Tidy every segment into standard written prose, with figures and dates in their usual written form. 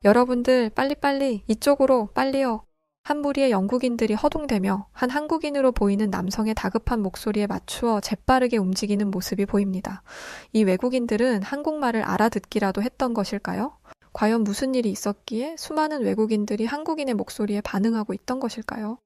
여러분들 빨리빨리 이쪽으로 빨리요. 한 무리의 영국인들이 허둥대며 한 한국인으로 보이는 남성의 다급한 목소리에 맞추어 재빠르게 움직이는 모습이 보입니다. 이 외국인들은 한국말을 알아듣기라도 했던 것일까요? 과연 무슨 일이 있었기에 수많은 외국인들이 한국인의 목소리에 반응하고 있던 것일까요?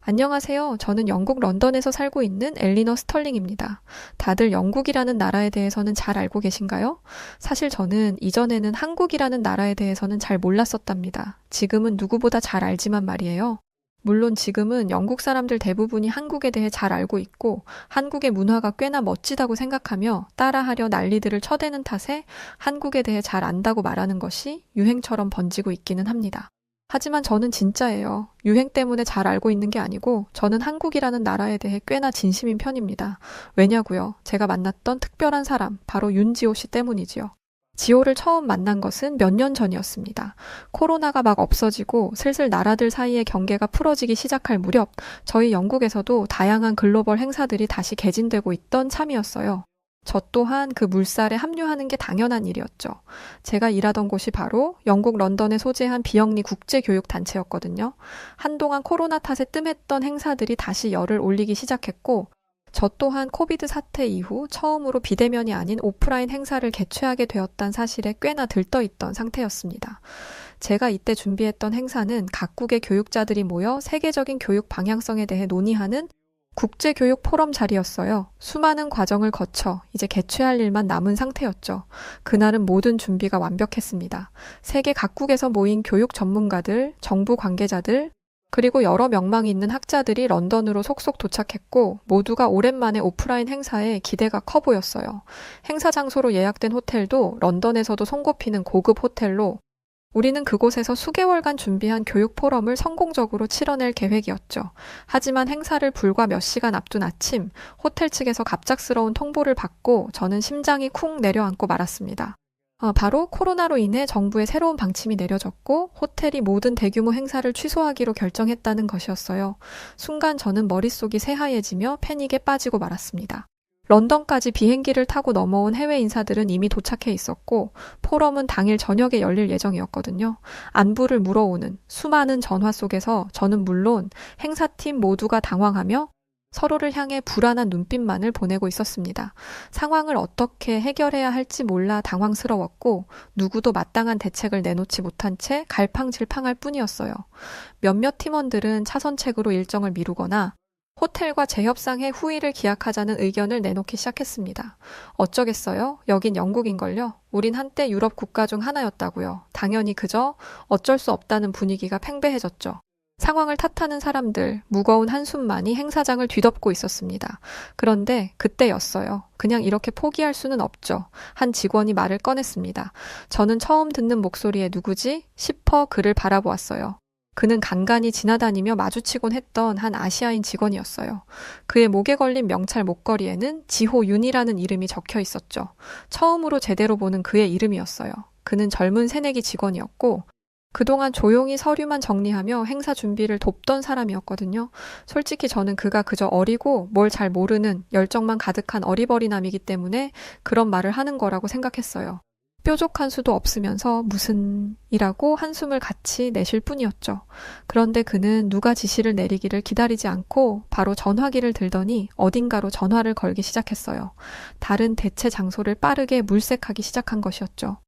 안녕하세요. 저는 영국 런던에서 살고 있는 엘리너 스털링입니다. 다들 영국이라는 나라에 대해서는 잘 알고 계신가요? 사실 저는 이전에는 한국이라는 나라에 대해서는 잘 몰랐었답니다. 지금은 누구보다 잘 알지만 말이에요. 물론 지금은 영국 사람들 대부분이 한국에 대해 잘 알고 있고 한국의 문화가 꽤나 멋지다고 생각하며 따라하려 난리들을 쳐대는 탓에 한국에 대해 잘 안다고 말하는 것이 유행처럼 번지고 있기는 합니다. 하지만 저는 진짜예요. 유행 때문에 잘 알고 있는 게 아니고 저는 한국이라는 나라에 대해 꽤나 진심인 편입니다. 왜냐고요? 제가 만났던 특별한 사람, 바로 윤지호 씨 때문이지요. 지호를 처음 만난 것은 몇 년 전이었습니다. 코로나가 막 없어지고 슬슬 나라들 사이의 경계가 풀어지기 시작할 무렵 저희 영국에서도 다양한 글로벌 행사들이 다시 개진되고 있던 참이었어요. 저 또한 그 물살에 합류하는 게 당연한 일이었죠. 제가 일하던 곳이 바로 영국 런던에 소재한 비영리 국제교육단체였거든요. 한동안 코로나 탓에 뜸했던 행사들이 다시 열을 올리기 시작했고 저 또한 코비드 사태 이후 처음으로 비대면이 아닌 오프라인 행사를 개최하게 되었다는 사실에 꽤나 들떠있던 상태였습니다. 제가 이때 준비했던 행사는 각국의 교육자들이 모여 세계적인 교육 방향성에 대해 논의하는 국제교육 포럼 자리였어요. 수많은 과정을 거쳐 이제 개최할 일만 남은 상태였죠. 그날은 모든 준비가 완벽했습니다. 세계 각국에서 모인 교육 전문가들, 정부 관계자들, 그리고 여러 명망이 있는 학자들이 런던으로 속속 도착했고 모두가 오랜만에 오프라인 행사에 기대가 커 보였어요. 행사 장소로 예약된 호텔도 런던에서도 손꼽히는 고급 호텔로 우리는 그곳에서 수개월간 준비한 교육 포럼을 성공적으로 치러낼 계획이었죠. 하지만 행사를 불과 몇 시간 앞둔 아침, 호텔 측에서 갑작스러운 통보를 받고 저는 심장이 쿵 내려앉고 말았습니다. 바로 코로나로 인해 정부의 새로운 방침이 내려졌고 호텔이 모든 대규모 행사를 취소하기로 결정했다는 것이었어요. 순간 저는 머릿속이 새하얘지며 패닉에 빠지고 말았습니다. 런던까지 비행기를 타고 넘어온 해외 인사들은 이미 도착해 있었고 포럼은 당일 저녁에 열릴 예정이었거든요. 안부를 물어오는 수많은 전화 속에서 저는 물론 행사팀 모두가 당황하며 서로를 향해 불안한 눈빛만을 보내고 있었습니다. 상황을 어떻게 해결해야 할지 몰라 당황스러웠고 누구도 마땅한 대책을 내놓지 못한 채 갈팡질팡할 뿐이었어요. 몇몇 팀원들은 차선책으로 일정을 미루거나 호텔과 재협상해 후일을 기약하자는 의견을 내놓기 시작했습니다. 어쩌겠어요? 여긴 영국인걸요? 우린 한때 유럽 국가 중 하나였다고요. 당연히 그저 어쩔 수 없다는 분위기가 팽배해졌죠. 상황을 탓하는 사람들, 무거운 한숨만이 행사장을 뒤덮고 있었습니다. 그런데 그때였어요. 그냥 이렇게 포기할 수는 없죠. 한 직원이 말을 꺼냈습니다. 저는 처음 듣는 목소리에 누구지? 싶어 그를 바라보았어요. 그는 간간히 지나다니며 마주치곤 했던 한 아시아인 직원이었어요. 그의 목에 걸린 명찰 목걸이에는 지호윤이라는 이름이 적혀 있었죠. 처음으로 제대로 보는 그의 이름이었어요. 그는 젊은 새내기 직원이었고 그동안 조용히 서류만 정리하며 행사 준비를 돕던 사람이었거든요. 솔직히 저는 그가 그저 어리고 뭘 잘 모르는 열정만 가득한 어리버리남이기 때문에 그런 말을 하는 거라고 생각했어요. 뾰족한 수도 없으면서 무슨 이라고 한숨을 같이 내쉴 뿐이었죠. 그런데 그는 누가 지시를 내리기를 기다리지 않고 바로 전화기를 들더니 어딘가로 전화를 걸기 시작했어요. 다른 대체 장소를 빠르게 물색하기 시작한 것이었죠.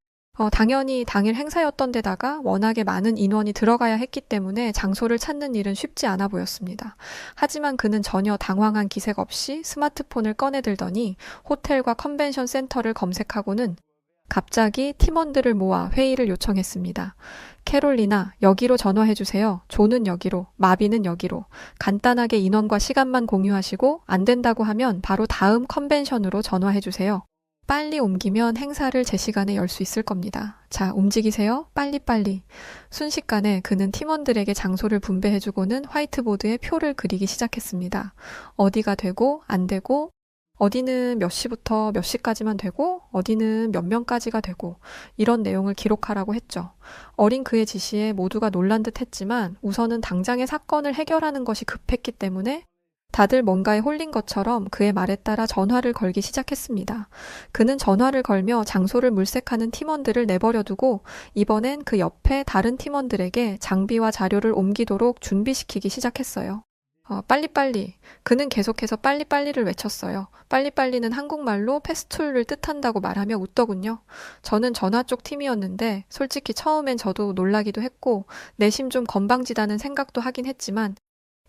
당연히 당일 행사였던 데다가 워낙에 많은 인원이 들어가야 했기 때문에 장소를 찾는 일은 쉽지 않아 보였습니다. 하지만 그는 전혀 당황한 기색 없이 스마트폰을 꺼내들더니 호텔과 컨벤션 센터를 검색하고는 갑자기 팀원들을 모아 회의를 요청했습니다. 캐롤리나, 여기로 전화해주세요. 조는 여기로, 마비는 여기로. 간단하게 인원과 시간만 공유하시고 안 된다고 하면 바로 다음 컨벤션으로 전화해주세요. 빨리 옮기면 행사를 제 시간에 열 수 있을 겁니다. 자, 움직이세요. 빨리빨리. 순식간에 그는 팀원들에게 장소를 분배해주고는 화이트보드에 표를 그리기 시작했습니다. 어디가 되고 안 되고 어디는 몇 시부터 몇 시까지만 되고 어디는 몇 명까지가 되고 이런 내용을 기록하라고 했죠. 어린 그의 지시에 모두가 놀란 듯 했지만 우선은 당장의 사건을 해결하는 것이 급했기 때문에 다들 뭔가에 홀린 것처럼 그의 말에 따라 전화를 걸기 시작했습니다. 그는 전화를 걸며 장소를 물색하는 팀원들을 내버려두고 이번엔 그 옆에 다른 팀원들에게 장비와 자료를 옮기도록 준비시키기 시작했어요. 빨리빨리. 그는 계속해서 빨리빨리를 외쳤어요. 빨리빨리는 한국말로 패스툴을 뜻한다고 말하며 웃더군요. 저는 전화 쪽 팀이었는데 솔직히 처음엔 저도 놀라기도 했고 내심 좀 건방지다는 생각도 하긴 했지만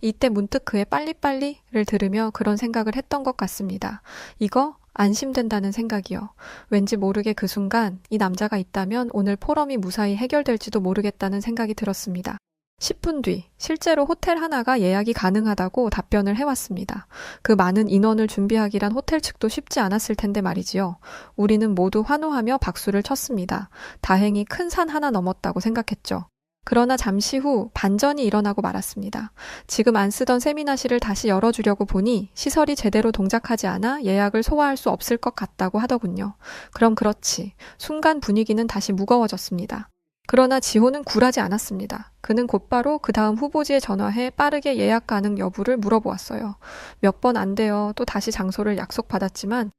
이때 문득 그의 빨리빨리를 들으며 그런 생각을 했던 것 같습니다. 이거 안심된다는 생각이요. 왠지 모르게 그 순간 이 남자가 있다면 오늘 포럼이 무사히 해결될지도 모르겠다는 생각이 들었습니다. 10분 뒤 실제로 호텔 하나가 예약이 가능하다고 답변을 해왔습니다. 그 많은 인원을 준비하기란 호텔 측도 쉽지 않았을 텐데 말이지요. 우리는 모두 환호하며 박수를 쳤습니다. 다행히 큰 산 하나 넘었다고 생각했죠. 그러나 잠시 후 반전이 일어나고 말았습니다. 지금 안 쓰던 세미나실을 다시 열어주려고 보니 시설이 제대로 동작하지 않아 예약을 소화할 수 없을 것 같다고 하더군요. 그럼 그렇지. 순간 분위기는 다시 무거워졌습니다. 그러나 지호는 굴하지 않았습니다. 그는 곧바로 그 다음 후보지에 전화해 빠르게 예약 가능 여부를 물어보았어요. 몇 번 안 돼요. 또 다시 장소를 약속받았지만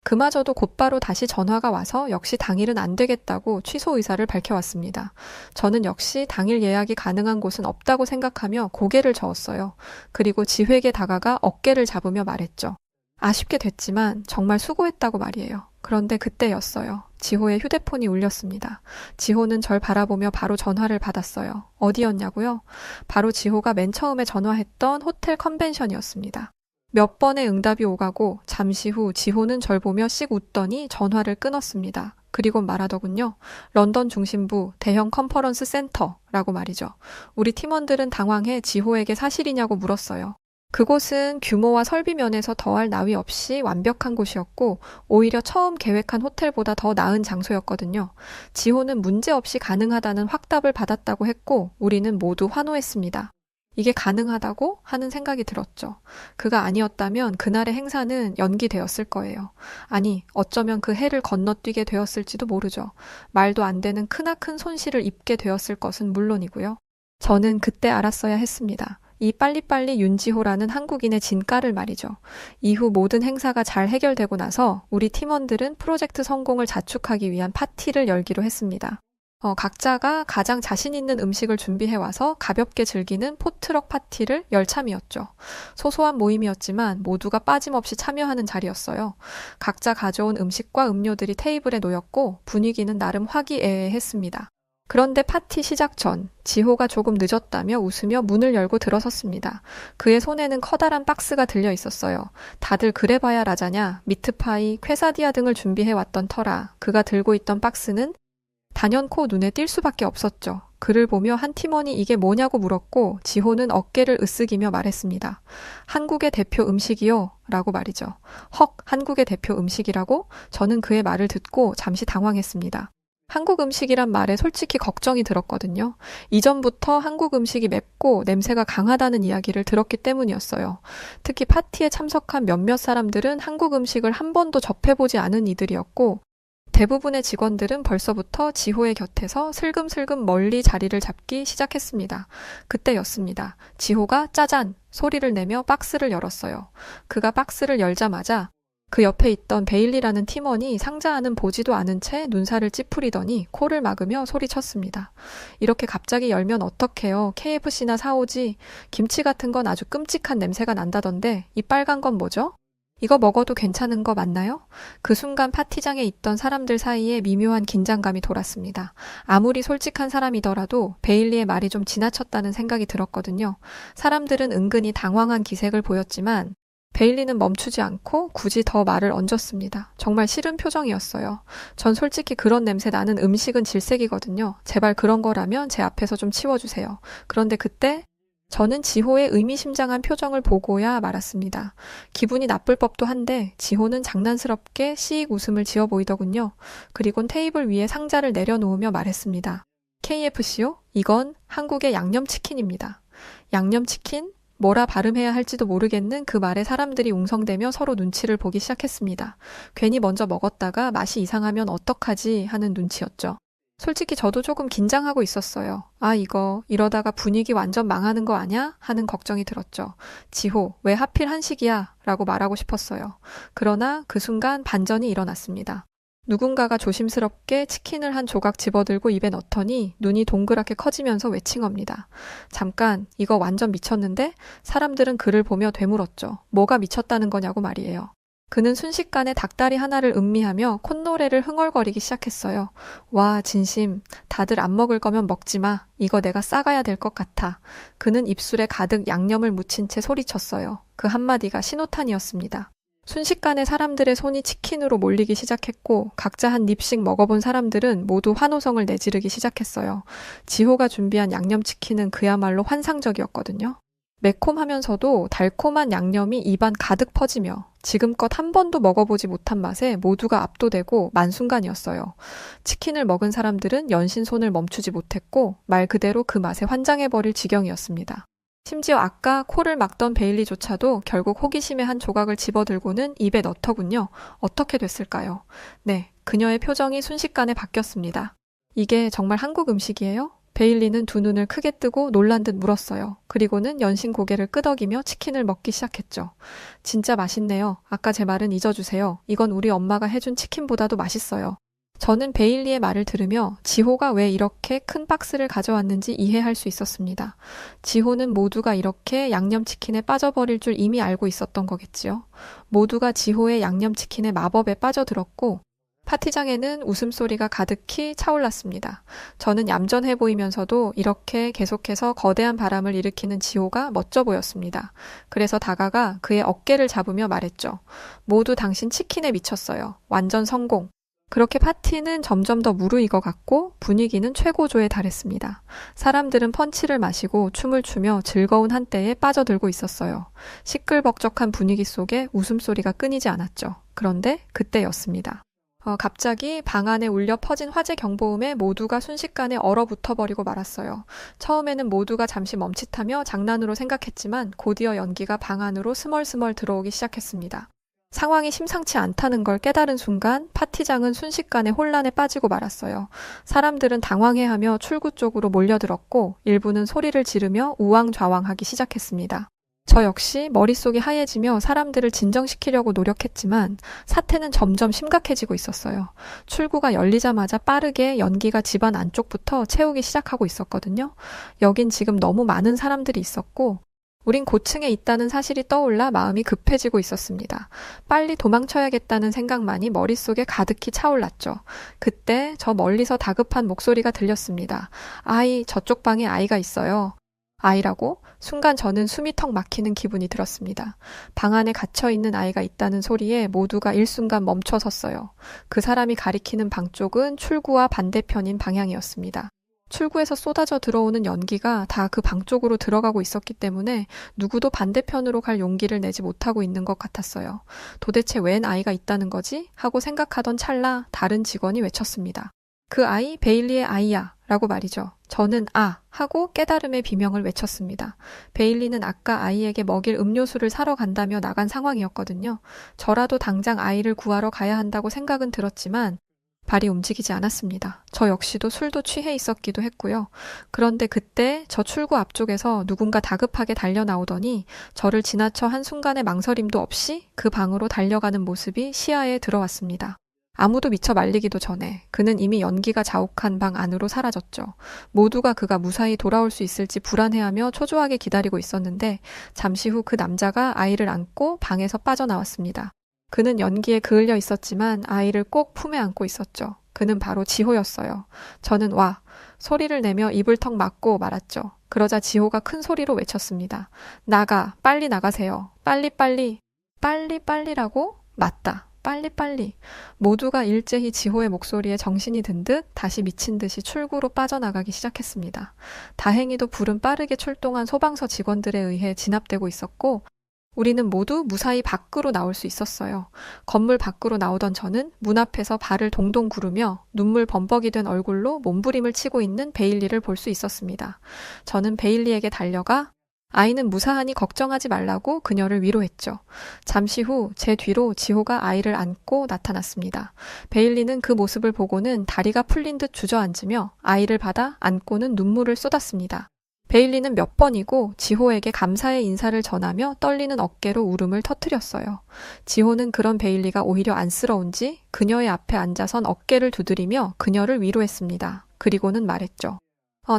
그마저도 곧바로 다시 전화가 와서 역시 당일은 안 되겠다고 취소 의사를 밝혀왔습니다. 저는 역시 당일 예약이 가능한 곳은 없다고 생각하며 고개를 저었어요. 그리고 지호에게 다가가 어깨를 잡으며 말했죠. 아쉽게 됐지만 정말 수고했다고 말이에요. 그런데 그때였어요. 지호의 휴대폰이 울렸습니다. 지호는 절 바라보며 바로 전화를 받았어요. 어디였냐고요? 바로 지호가 맨 처음에 전화했던 호텔 컨벤션이었습니다. 몇 번의 응답이 오가고 잠시 후 지호는 절 보며 씩 웃더니 전화를 끊었습니다. 그리고 말하더군요. 런던 중심부 대형 컨퍼런스 센터라고 말이죠. 우리 팀원들은 당황해 지호에게 사실이냐고 물었어요. 그곳은 규모와 설비 면에서 더할 나위 없이 완벽한 곳이었고 오히려 처음 계획한 호텔보다 더 나은 장소였거든요. 지호는 문제없이 가능하다는 확답을 받았다고 했고 우리는 모두 환호했습니다. 이게 가능하다고 하는 생각이 들었죠. 그가 아니었다면 그날의 행사는 연기되었을 거예요. 아니, 어쩌면 그 해를 건너뛰게 되었을지도 모르죠. 말도 안 되는 크나큰 손실을 입게 되었을 것은 물론이고요. 저는 그때 알았어야 했습니다. 이 빨리빨리 윤지호라는 한국인의 진가를 말이죠. 이후 모든 행사가 잘 해결되고 나서 우리 팀원들은 프로젝트 성공을 자축하기 위한 파티를 열기로 했습니다. 각자가 가장 자신 있는 음식을 준비해와서 가볍게 즐기는 포트럭 파티를 열 참이었죠. 소소한 모임이었지만 모두가 빠짐없이 참여하는 자리였어요. 각자 가져온 음식과 음료들이 테이블에 놓였고 분위기는 나름 화기애애했습니다. 그런데 파티 시작 전 지호가 조금 늦었다며 웃으며 문을 열고 들어섰습니다. 그의 손에는 커다란 박스가 들려 있었어요. 다들 그래봐야 라자냐, 미트파이, 퀘사디아 등을 준비해왔던 터라 그가 들고 있던 박스는 단연코 눈에 띌 수밖에 없었죠. 그를 보며 한 팀원이 이게 뭐냐고 물었고 지호는 어깨를 으쓱이며 말했습니다. 한국의 대표 음식이요? 라고 말이죠. 헉, 한국의 대표 음식이라고? 저는 그의 말을 듣고 잠시 당황했습니다. 한국 음식이란 말에 솔직히 걱정이 들었거든요. 이전부터 한국 음식이 맵고 냄새가 강하다는 이야기를 들었기 때문이었어요. 특히 파티에 참석한 몇몇 사람들은 한국 음식을 한 번도 접해보지 않은 이들이었고 대부분의 직원들은 벌써부터 지호의 곁에서 슬금슬금 멀리 자리를 잡기 시작했습니다. 그때였습니다. 지호가 짜잔 소리를 내며 박스를 열었어요. 그가 박스를 열자마자 그 옆에 있던 베일리라는 팀원이 상자 안은 보지도 않은 채 눈살을 찌푸리더니 코를 막으며 소리쳤습니다. 이렇게 갑자기 열면 어떡해요. KFC나 사오지. 김치 같은 건 아주 끔찍한 냄새가 난다던데 이 빨간 건 뭐죠? 이거 먹어도 괜찮은 거 맞나요? 그 순간 파티장에 있던 사람들 사이에 미묘한 긴장감이 돌았습니다. 아무리 솔직한 사람이더라도 베일리의 말이 좀 지나쳤다는 생각이 들었거든요. 사람들은 은근히 당황한 기색을 보였지만 베일리는 멈추지 않고 굳이 더 말을 얹었습니다. 정말 싫은 표정이었어요. 전 솔직히 그런 냄새 나는 음식은 질색이거든요. 제발 그런 거라면 제 앞에서 좀 치워주세요. 그런데 그때 저는 지호의 의미심장한 표정을 보고야 말았습니다. 기분이 나쁠 법도 한데 지호는 장난스럽게 씩 웃음을 지어 보이더군요. 그리곤 테이블 위에 상자를 내려놓으며 말했습니다. KFC요? 이건 한국의 양념치킨입니다. 양념치킨? 뭐라 발음해야 할지도 모르겠는 그 말에 사람들이 웅성대며 서로 눈치를 보기 시작했습니다. 괜히 먼저 먹었다가 맛이 이상하면 어떡하지 하는 눈치였죠. 솔직히 저도 조금 긴장하고 있었어요. 아, 이거 이러다가 분위기 완전 망하는 거 아냐? 하는 걱정이 들었죠. 지호, 왜 하필 한식이야? 라고 말하고 싶었어요. 그러나 그 순간 반전이 일어났습니다. 누군가가 조심스럽게 치킨을 한 조각 집어들고 입에 넣더니 눈이 동그랗게 커지면서 외친 겁니다. 잠깐, 이거 완전 미쳤는데? 사람들은 그를 보며 되물었죠. 뭐가 미쳤다는 거냐고 말이에요. 그는 순식간에 닭다리 하나를 음미하며 콧노래를 흥얼거리기 시작했어요. 와, 진심. 다들 안 먹을 거면 먹지 마. 이거 내가 싸가야 될 것 같아. 그는 입술에 가득 양념을 묻힌 채 소리쳤어요. 그 한마디가 신호탄이었습니다. 순식간에 사람들의 손이 치킨으로 몰리기 시작했고 각자 한 입씩 먹어본 사람들은 모두 환호성을 내지르기 시작했어요. 지호가 준비한 양념치킨은 그야말로 환상적이었거든요. 매콤하면서도 달콤한 양념이 입안 가득 퍼지며 지금껏 한 번도 먹어보지 못한 맛에 모두가 압도되고 만순간이었어요. 치킨을 먹은 사람들은 연신 손을 멈추지 못했고 말 그대로 그 맛에 환장해버릴 지경이었습니다. 심지어 아까 코를 막던 베일리조차도 결국 호기심에 한 조각을 집어들고는 입에 넣더군요. 어떻게 됐을까요? 네, 그녀의 표정이 순식간에 바뀌었습니다. 이게 정말 한국 음식이에요? 베일리는 두 눈을 크게 뜨고 놀란 듯 물었어요. 그리고는 연신 고개를 끄덕이며 치킨을 먹기 시작했죠. 진짜 맛있네요. 아까 제 말은 잊어주세요. 이건 우리 엄마가 해준 치킨보다도 맛있어요. 저는 베일리의 말을 들으며 지호가 왜 이렇게 큰 박스를 가져왔는지 이해할 수 있었습니다. 지호는 모두가 이렇게 양념치킨에 빠져버릴 줄 이미 알고 있었던 거겠지요. 모두가 지호의 양념치킨의 마법에 빠져들었고 파티장에는 웃음소리가 가득히 차올랐습니다. 저는 얌전해 보이면서도 이렇게 계속해서 거대한 바람을 일으키는 지호가 멋져 보였습니다. 그래서 다가가 그의 어깨를 잡으며 말했죠. 모두 당신 치킨에 미쳤어요. 완전 성공. 그렇게 파티는 점점 더 무르익어갔고 분위기는 최고조에 달했습니다. 사람들은 펀치를 마시고 춤을 추며 즐거운 한때에 빠져들고 있었어요. 시끌벅적한 분위기 속에 웃음소리가 끊이지 않았죠. 그런데 그때였습니다. 갑자기 방 안에 울려 퍼진 화재 경보음에 모두가 순식간에 얼어붙어버리고 말았어요. 처음에는 모두가 잠시 멈칫하며 장난으로 생각했지만 곧이어 연기가 방 안으로 스멀스멀 들어오기 시작했습니다. 상황이 심상치 않다는 걸 깨달은 순간 파티장은 순식간에 혼란에 빠지고 말았어요. 사람들은 당황해하며 출구 쪽으로 몰려들었고 일부는 소리를 지르며 우왕좌왕하기 시작했습니다. 저 역시 머릿속이 하얘지며 사람들을 진정시키려고 노력했지만 사태는 점점 심각해지고 있었어요. 출구가 열리자마자 빠르게 연기가 집안 안쪽부터 채우기 시작하고 있었거든요. 여긴 지금 너무 많은 사람들이 있었고 우린 고층에 있다는 사실이 떠올라 마음이 급해지고 있었습니다. 빨리 도망쳐야겠다는 생각만이 머릿속에 가득히 차올랐죠. 그때 저 멀리서 다급한 목소리가 들렸습니다. 아이, 저쪽 방에 아이가 있어요. 아이라고? 순간 저는 숨이 턱 막히는 기분이 들었습니다. 방 안에 갇혀있는 아이가 있다는 소리에 모두가 일순간 멈춰 섰어요. 그 사람이 가리키는 방 쪽은 출구와 반대편인 방향이었습니다. 출구에서 쏟아져 들어오는 연기가 다 그 방 쪽으로 들어가고 있었기 때문에 누구도 반대편으로 갈 용기를 내지 못하고 있는 것 같았어요. 도대체 웬 아이가 있다는 거지? 하고 생각하던 찰나 다른 직원이 외쳤습니다. 그 아이 베일리의 아이야 라고 말이죠. 저는 하고 깨달음의 비명을 외쳤습니다. 베일리는 아까 아이에게 먹일 음료수를 사러 간다며 나간 상황이었거든요. 저라도 당장 아이를 구하러 가야 한다고 생각은 들었지만 발이 움직이지 않았습니다. 저 역시도 술도 취해 있었기도 했고요. 그런데 그때 저 출구 앞쪽에서 누군가 다급하게 달려나오더니 저를 지나쳐 한순간의 망설임도 없이 그 방으로 달려가는 모습이 시야에 들어왔습니다. 아무도 미처 말리기도 전에 그는 이미 연기가 자욱한 방 안으로 사라졌죠. 모두가 그가 무사히 돌아올 수 있을지 불안해하며 초조하게 기다리고 있었는데 잠시 후 그 남자가 아이를 안고 방에서 빠져나왔습니다. 그는 연기에 그을려 있었지만 아이를 꼭 품에 안고 있었죠. 그는 바로 지호였어요. 저는 와! 소리를 내며 입을 턱 막고 말았죠. 그러자 지호가 큰 소리로 외쳤습니다. 나가! 빨리 나가세요. 빨리빨리! 빨리빨리라고? 맞다. 빨리빨리. 모두가 일제히 지호의 목소리에 정신이 든 듯 다시 미친 듯이 출구로 빠져나가기 시작했습니다. 다행히도 불은 빠르게 출동한 소방서 직원들에 의해 진압되고 있었고 우리는 모두 무사히 밖으로 나올 수 있었어요. 건물 밖으로 나오던 저는 문 앞에서 발을 동동 구르며 눈물 범벅이 된 얼굴로 몸부림을 치고 있는 베일리를 볼 수 있었습니다. 저는 베일리에게 달려가 아이는 무사하니 걱정하지 말라고 그녀를 위로했죠. 잠시 후 제 뒤로 지호가 아이를 안고 나타났습니다. 베일리는 그 모습을 보고는 다리가 풀린 듯 주저앉으며 아이를 받아 안고는 눈물을 쏟았습니다. 베일리는 몇 번이고 지호에게 감사의 인사를 전하며 떨리는 어깨로 울음을 터뜨렸어요. 지호는 그런 베일리가 오히려 안쓰러운지 그녀의 앞에 앉아선 어깨를 두드리며 그녀를 위로했습니다. 그리고는 말했죠.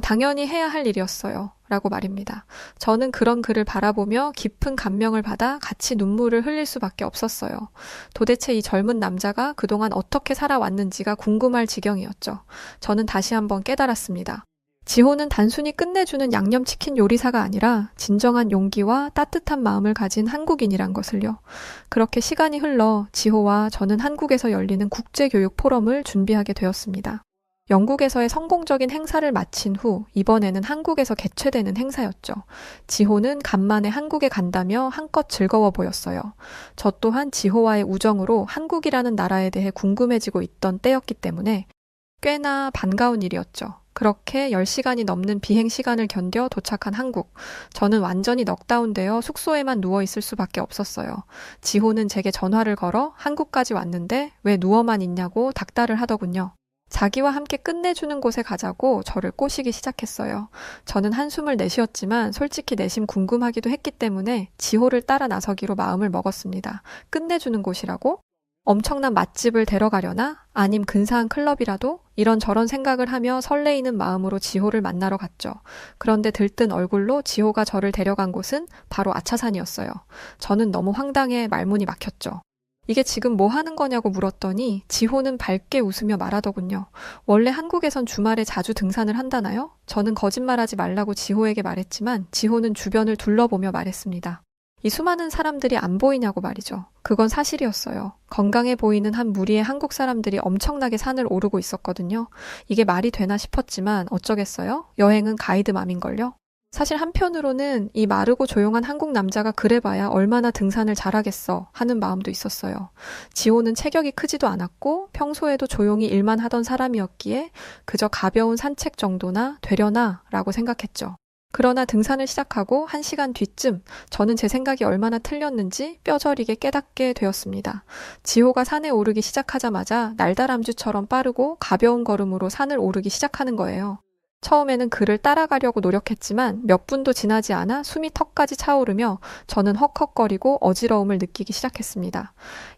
당연히 해야 할 일이었어요. 라고 말입니다. 저는 그런 그를 바라보며 깊은 감명을 받아 같이 눈물을 흘릴 수밖에 없었어요. 도대체 이 젊은 남자가 그동안 어떻게 살아왔는지가 궁금할 지경이었죠. 저는 다시 한번 깨달았습니다. 지호는 단순히 끝내주는 양념치킨 요리사가 아니라 진정한 용기와 따뜻한 마음을 가진 한국인이란 것을요. 그렇게 시간이 흘러 지호와 저는 한국에서 열리는 국제교육 포럼을 준비하게 되었습니다. 영국에서의 성공적인 행사를 마친 후 이번에는 한국에서 개최되는 행사였죠. 지호는 간만에 한국에 간다며 한껏 즐거워 보였어요. 저 또한 지호와의 우정으로 한국이라는 나라에 대해 궁금해지고 있던 때였기 때문에 꽤나 반가운 일이었죠. 그렇게 10시간이 넘는 비행 시간을 견뎌 도착한 한국. 저는 완전히 넉다운되어 숙소에만 누워있을 수밖에 없었어요. 지호는 제게 전화를 걸어 한국까지 왔는데 왜 누워만 있냐고 닥달을 하더군요. 자기와 함께 끝내주는 곳에 가자고 저를 꼬시기 시작했어요. 저는 한숨을 내쉬었지만 솔직히 내심 궁금하기도 했기 때문에 지호를 따라 나서기로 마음을 먹었습니다. 끝내주는 곳이라고? 엄청난 맛집을 데려가려나? 아님 근사한 클럽이라도? 이런저런 생각을 하며 설레이는 마음으로 지호를 만나러 갔죠. 그런데 들뜬 얼굴로 지호가 저를 데려간 곳은 바로 아차산이었어요. 저는 너무 황당해 말문이 막혔죠. 이게 지금 뭐 하는 거냐고 물었더니 지호는 밝게 웃으며 말하더군요. 원래 한국에선 주말에 자주 등산을 한다나요? 저는 거짓말하지 말라고 지호에게 말했지만 지호는 주변을 둘러보며 말했습니다. 이 수많은 사람들이 안 보이냐고 말이죠. 그건 사실이었어요. 건강해 보이는 한 무리의 한국 사람들이 엄청나게 산을 오르고 있었거든요. 이게 말이 되나 싶었지만 어쩌겠어요? 여행은 가이드맘인걸요? 사실 한편으로는 이 마르고 조용한 한국 남자가 그래봐야 얼마나 등산을 잘하겠어 하는 마음도 있었어요. 지호는 체격이 크지도 않았고 평소에도 조용히 일만 하던 사람이었기에 그저 가벼운 산책 정도나 되려나 라고 생각했죠. 그러나 등산을 시작하고 1시간 뒤쯤 저는 제 생각이 얼마나 틀렸는지 뼈저리게 깨닫게 되었습니다. 지호가 산에 오르기 시작하자마자 날다람쥐처럼 빠르고 가벼운 걸음으로 산을 오르기 시작하는 거예요. 처음에는 그를 따라가려고 노력했지만 몇 분도 지나지 않아 숨이 턱까지 차오르며 저는 헉헉거리고 어지러움을 느끼기 시작했습니다.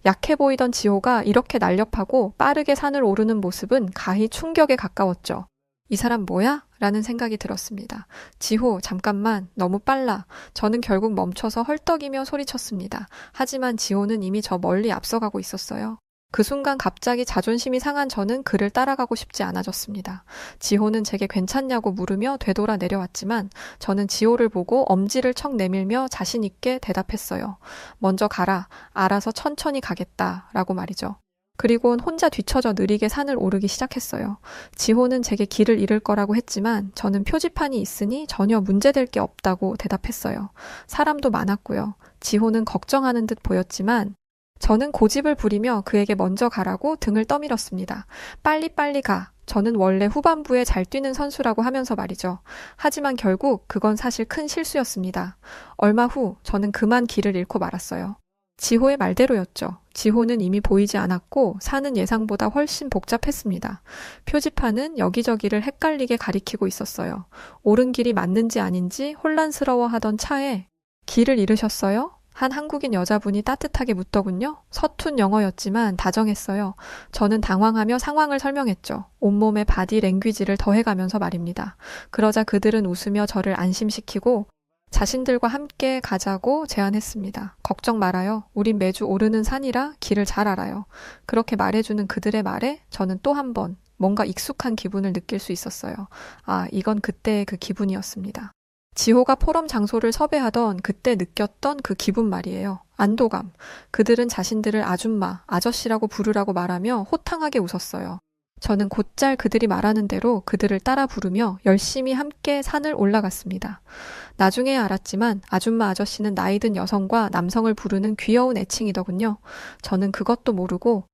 약해 보이던 지호가 이렇게 날렵하고 빠르게 산을 오르는 모습은 가히 충격에 가까웠죠. 이 사람 뭐야? 라는 생각이 들었습니다. 지호, 잠깐만, 너무 빨라. 저는 결국 멈춰서 헐떡이며 소리쳤습니다. 하지만 지호는 이미 저 멀리 앞서가고 있었어요. 그 순간 갑자기 자존심이 상한 저는 그를 따라가고 싶지 않아졌습니다. 지호는 제게 괜찮냐고 물으며 되돌아 내려왔지만 저는 지호를 보고 엄지를 척 내밀며 자신 있게 대답했어요. 먼저 가라. 알아서 천천히 가겠다. 라고 말이죠. 그리고는 혼자 뒤처져 느리게 산을 오르기 시작했어요. 지호는 제게 길을 잃을 거라고 했지만 저는 표지판이 있으니 전혀 문제될 게 없다고 대답했어요. 사람도 많았고요. 지호는 걱정하는 듯 보였지만 저는 고집을 부리며 그에게 먼저 가라고 등을 떠밀었습니다. 빨리빨리 가. 저는 원래 후반부에 잘 뛰는 선수라고 하면서 말이죠. 하지만 결국 그건 사실 큰 실수였습니다. 얼마 후 저는 그만 길을 잃고 말았어요. 지호의 말대로였죠. 지호는 이미 보이지 않았고 산은 예상보다 훨씬 복잡했습니다. 표지판은 여기저기를 헷갈리게 가리키고 있었어요. 옳은 길이 맞는지 아닌지 혼란스러워하던 차에 길을 잃으셨어요? 한 한국인 여자분이 따뜻하게 묻더군요. 서툰 영어였지만 다정했어요. 저는 당황하며 상황을 설명했죠. 온몸에 바디 랭귀지를 더해가면서 말입니다. 그러자 그들은 웃으며 저를 안심시키고 자신들과 함께 가자고 제안했습니다. 걱정 말아요. 우린 매주 오르는 산이라 길을 잘 알아요. 그렇게 말해주는 그들의 말에 저는 또 한 번 뭔가 익숙한 기분을 느낄 수 있었어요. 아, 이건 그때의 그 기분이었습니다. 지호가 포럼 장소를 섭외하던 그때 느꼈던 그 기분 말이에요. 안도감. 그들은 자신들을 아줌마, 아저씨라고 부르라고 말하며 호탕하게 웃었어요. 저는 곧잘 그들이 말하는 대로 그들을 따라 부르며 열심히 함께 산을 올라갔습니다. 나중에 알았지만 아줌마 아저씨는 나이 든 여성과 남성을 부르는 귀여운 애칭이더군요. 저는 그것도 모르고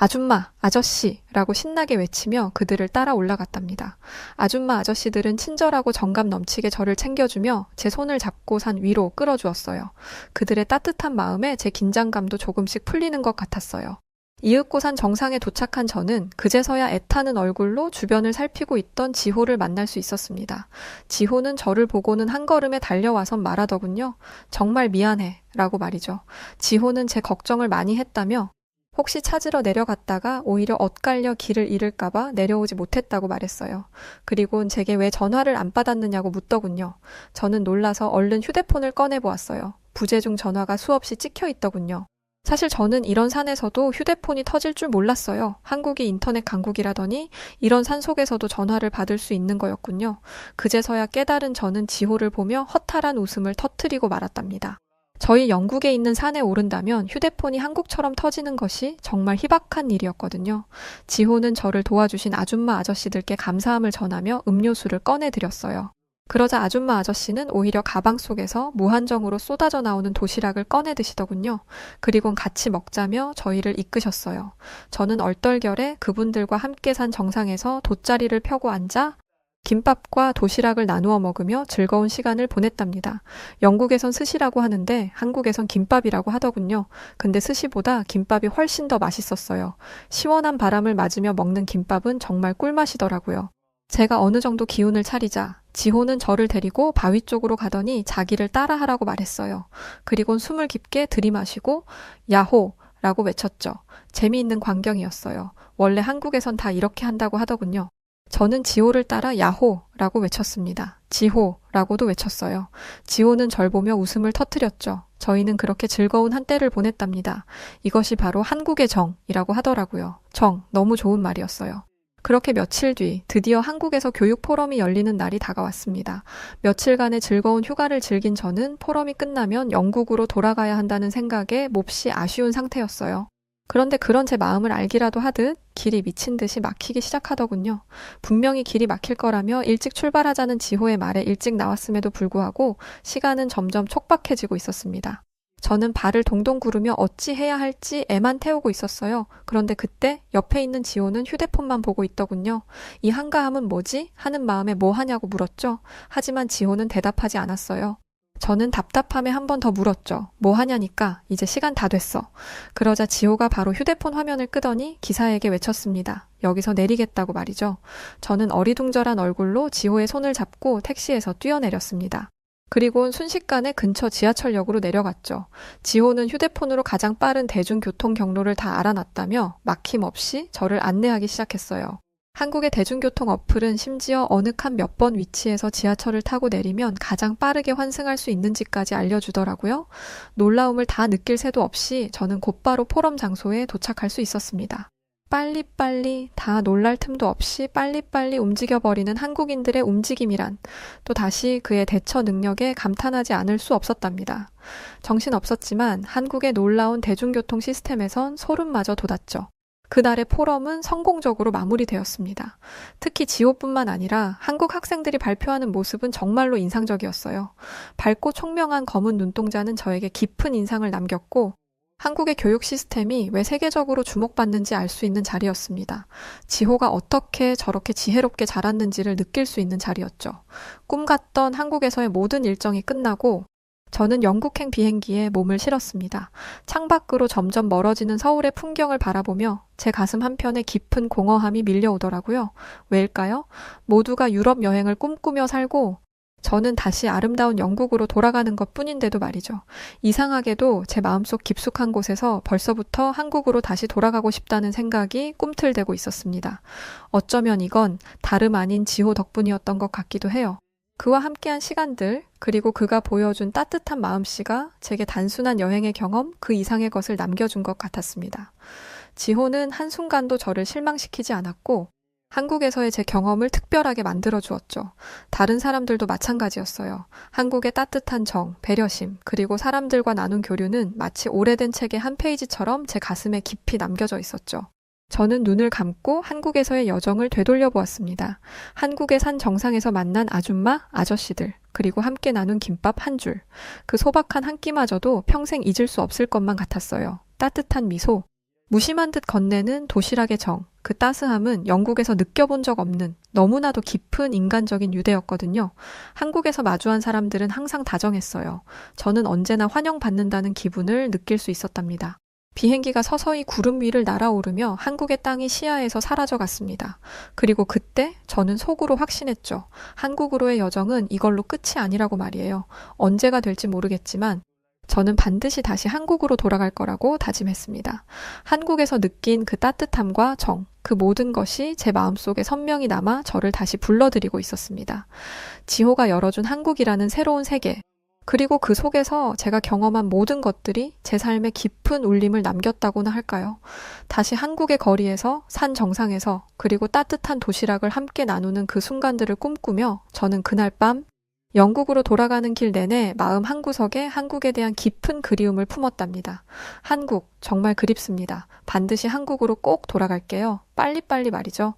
아줌마, 아저씨라고 신나게 외치며 그들을 따라 올라갔답니다. 아줌마 아저씨들은 친절하고 정감 넘치게 저를 챙겨주며 제 손을 잡고 산 위로 끌어주었어요. 그들의 따뜻한 마음에 제 긴장감도 조금씩 풀리는 것 같았어요. 이윽고산 정상에 도착한 저는 그제서야 애타는 얼굴로 주변을 살피고 있던 지호를 만날 수 있었습니다. 지호는 저를 보고는 한 걸음에 달려와선 말하더군요. 정말 미안해 라고 말이죠. 지호는 제 걱정을 많이 했다며 혹시 찾으러 내려갔다가 오히려 엇갈려 길을 잃을까봐 내려오지 못했다고 말했어요. 그리곤 제게 왜 전화를 안 받았느냐고 묻더군요. 저는 놀라서 얼른 휴대폰을 꺼내보았어요. 부재중 전화가 수없이 찍혀 있더군요. 사실 저는 이런 산에서도 휴대폰이 터질 줄 몰랐어요. 한국이 인터넷 강국이라더니 이런 산 속에서도 전화를 받을 수 있는 거였군요. 그제서야 깨달은 저는 지호를 보며 허탈한 웃음을 터뜨리고 말았답니다. 저희 영국에 있는 산에 오른다면 휴대폰이 한국처럼 터지는 것이 정말 희박한 일이었거든요. 지호는 저를 도와주신 아줌마 아저씨들께 감사함을 전하며 음료수를 꺼내드렸어요. 그러자 아줌마 아저씨는 오히려 가방 속에서 무한정으로 쏟아져 나오는 도시락을 꺼내 드시더군요. 그리곤 같이 먹자며 저희를 이끄셨어요. 저는 얼떨결에 그분들과 함께 산 정상에서 돗자리를 펴고 앉아 김밥과 도시락을 나누어 먹으며 즐거운 시간을 보냈답니다. 영국에선 스시라고 하는데 한국에선 김밥이라고 하더군요. 근데 스시보다 김밥이 훨씬 더 맛있었어요. 시원한 바람을 맞으며 먹는 김밥은 정말 꿀맛이더라고요. 제가 어느 정도 기운을 차리자 지호는 저를 데리고 바위 쪽으로 가더니 자기를 따라하라고 말했어요. 그리곤 숨을 깊게 들이마시고 야호! 라고 외쳤죠. 재미있는 광경이었어요. 원래 한국에선 다 이렇게 한다고 하더군요. 저는 지호를 따라 야호라고 외쳤습니다. 지호라고도 외쳤어요. 지호는 절 보며 웃음을 터뜨렸죠. 저희는 그렇게 즐거운 한때를 보냈답니다. 이것이 바로 한국의 정이라고 하더라고요. 정, 너무 좋은 말이었어요. 그렇게 며칠 뒤 드디어 한국에서 교육 포럼이 열리는 날이 다가왔습니다. 며칠간의 즐거운 휴가를 즐긴 저는 포럼이 끝나면 영국으로 돌아가야 한다는 생각에 몹시 아쉬운 상태였어요. 그런데 그런 제 마음을 알기라도 하듯 길이 미친 듯이 막히기 시작하더군요. 분명히 길이 막힐 거라며 일찍 출발하자는 지호의 말에 일찍 나왔음에도 불구하고 시간은 점점 촉박해지고 있었습니다. 저는 발을 동동 구르며 어찌 해야 할지 애만 태우고 있었어요. 그런데 그때 옆에 있는 지호는 휴대폰만 보고 있더군요. 이 한가함은 뭐지? 하는 마음에 뭐 하냐고 물었죠. 하지만 지호는 대답하지 않았어요. 저는 답답함에 한 번 더 물었죠. 뭐 하냐니까 이제 시간 다 됐어. 그러자 지호가 바로 휴대폰 화면을 끄더니 기사에게 외쳤습니다. 여기서 내리겠다고 말이죠. 저는 어리둥절한 얼굴로 지호의 손을 잡고 택시에서 뛰어내렸습니다. 그리곤 순식간에 근처 지하철역으로 내려갔죠. 지호는 휴대폰으로 가장 빠른 대중교통 경로를 다 알아놨다며 막힘없이 저를 안내하기 시작했어요. 한국의 대중교통 어플은 심지어 어느 칸 몇 번 위치에서 지하철을 타고 내리면 가장 빠르게 환승할 수 있는지까지 알려주더라고요. 놀라움을 다 느낄 새도 없이 저는 곧바로 포럼 장소에 도착할 수 있었습니다. 빨리빨리 다 놀랄 틈도 없이 빨리빨리 움직여버리는 한국인들의 움직임이란 또 다시 그의 대처 능력에 감탄하지 않을 수 없었답니다. 정신없었지만 한국의 놀라운 대중교통 시스템에선 소름마저 돋았죠. 그날의 포럼은 성공적으로 마무리되었습니다. 특히 지호뿐만 아니라 한국 학생들이 발표하는 모습은 정말로 인상적이었어요. 밝고 총명한 검은 눈동자는 저에게 깊은 인상을 남겼고 한국의 교육 시스템이 왜 세계적으로 주목받는지 알 수 있는 자리였습니다. 지호가 어떻게 저렇게 지혜롭게 자랐는지를 느낄 수 있는 자리였죠. 꿈 같던 한국에서의 모든 일정이 끝나고 저는 영국행 비행기에 몸을 실었습니다. 창밖으로 점점 멀어지는 서울의 풍경을 바라보며 제 가슴 한편에 깊은 공허함이 밀려오더라고요. 왜일까요? 모두가 유럽 여행을 꿈꾸며 살고 저는 다시 아름다운 영국으로 돌아가는 것 뿐인데도 말이죠. 이상하게도 제 마음속 깊숙한 곳에서 벌써부터 한국으로 다시 돌아가고 싶다는 생각이 꿈틀대고 있었습니다. 어쩌면 이건 다름 아닌 지호 덕분이었던 것 같기도 해요. 그와 함께한 시간들, 그리고 그가 보여준 따뜻한 마음씨가 제게 단순한 여행의 경험 그 이상의 것을 남겨준 것 같았습니다. 지호는 한순간도 저를 실망시키지 않았고 한국에서의 제 경험을 특별하게 만들어 주었죠. 다른 사람들도 마찬가지였어요. 한국의 따뜻한 정, 배려심, 그리고 사람들과 나눈 교류는 마치 오래된 책의 한 페이지처럼 제 가슴에 깊이 남겨져 있었죠. 저는 눈을 감고 한국에서의 여정을 되돌려 보았습니다. 한국의 산 정상에서 만난 아줌마, 아저씨들, 그리고 함께 나눈 김밥 한 줄. 그 소박한 한 끼마저도 평생 잊을 수 없을 것만 같았어요. 따뜻한 미소, 무심한 듯 건네는 도시락의 정, 그 따스함은 영국에서 느껴본 적 없는 너무나도 깊은 인간적인 유대였거든요. 한국에서 마주한 사람들은 항상 다정했어요. 저는 언제나 환영받는다는 기분을 느낄 수 있었답니다. 비행기가 서서히 구름 위를 날아오르며 한국의 땅이 시야에서 사라져갔습니다. 그리고 그때 저는 속으로 확신했죠. 한국으로의 여정은 이걸로 끝이 아니라고 말이에요. 언제가 될지 모르겠지만 저는 반드시 다시 한국으로 돌아갈 거라고 다짐했습니다. 한국에서 느낀 그 따뜻함과 정, 그 모든 것이 제 마음속에 선명히 남아 저를 다시 불러들이고 있었습니다. 지호가 열어준 한국이라는 새로운 세계, 그리고 그 속에서 제가 경험한 모든 것들이 제 삶에 깊은 울림을 남겼다고나 할까요? 다시 한국의 거리에서, 산 정상에서, 그리고 따뜻한 도시락을 함께 나누는 그 순간들을 꿈꾸며 저는 그날 밤 영국으로 돌아가는 길 내내 마음 한구석에 한국에 대한 깊은 그리움을 품었답니다. 한국, 정말 그립습니다. 반드시 한국으로 꼭 돌아갈게요. 빨리빨리 말이죠.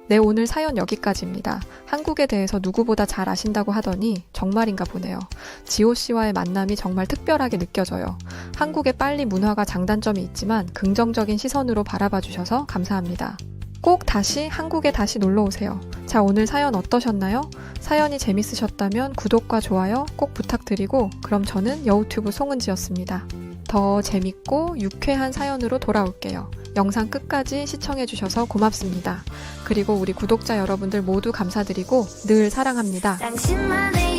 네, 오늘 사연 여기까지입니다. 한국에 대해서 누구보다 잘 아신다고 하더니 정말인가 보네요. 지호 씨와의 만남이 정말 특별하게 느껴져요. 한국의 빨리 문화가 장단점이 있지만 긍정적인 시선으로 바라봐 주셔서 감사합니다. 꼭 다시 한국에 다시 놀러 오세요. 자, 오늘 사연 어떠셨나요? 사연이 재밌으셨다면 구독과 좋아요 꼭 부탁드리고 그럼 저는 여우튜브 송은지였습니다. 더 재밌고 유쾌한 사연으로 돌아올게요. 영상 끝까지 시청해주셔서 고맙습니다. 그리고 우리 구독자 여러분들 모두 감사드리고 늘 사랑합니다. 당신만의